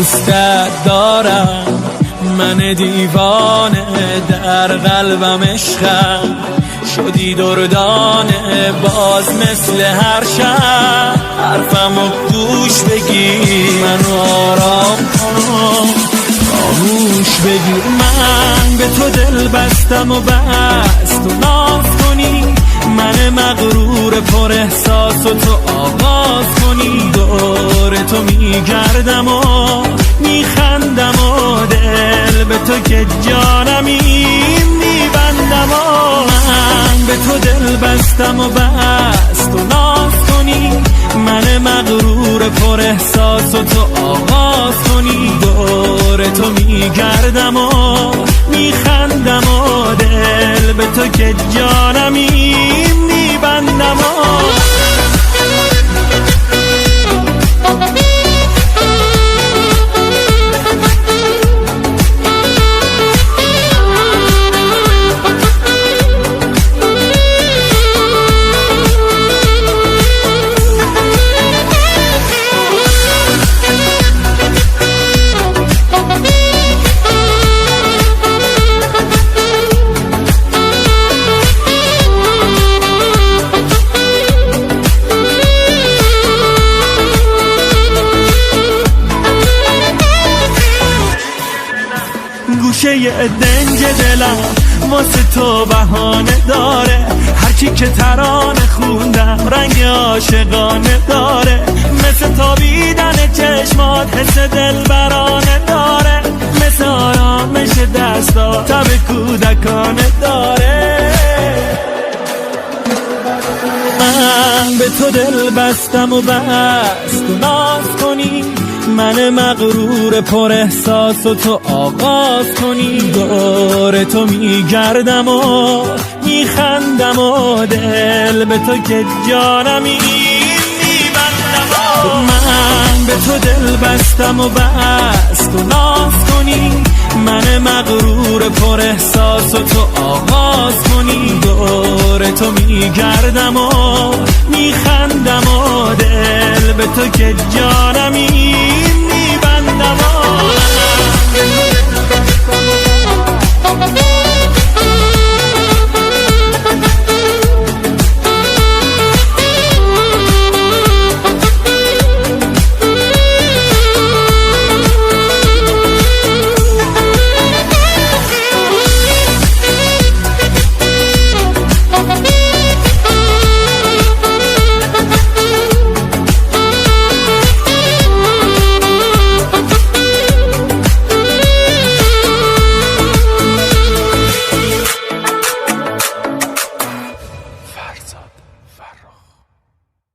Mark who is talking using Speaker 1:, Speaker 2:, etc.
Speaker 1: دوستت دارم، من دیوانه در قلبم عشقم، شدی دردانه باز مثل هر شب، حرفمو گوش بگیر منو آرام کن، خاموش بگیر. من به تو دل بستم و بس تو ناز کنی، من مغرور پر احساس و تو آغاز کنی، دور تو میگردم و میخندم و دل به تو که جانمی میبندم و من به تو دل بستم و بس تو ناز کنی، من مغرور پر احساس و تو آغاز کنی، دور تو میگردم و میخندم و دل به تو که جانمی میبندم و گوشه دنج دلم واسه تو بهانه داره، هرچی که ترانه خوندم رنگ عاشقانه داره، مثل تابیدن چشمات حس دلبرانه داره، مثل آرامش دستا تب کودکانه داره. من به تو دل بستم و بس تو ناز کنی، من مغرور پر احساس و تو آغاز کنی، دور تو میگردم و میخندم و دل به تو که جانمی میبندم و من به تو دل بستم و بس تو ناز کنی، من مغرور پر احساس و تو آغاز کنی، دور تو میگردم و میخندم و دل به تو که جانمی میبندم و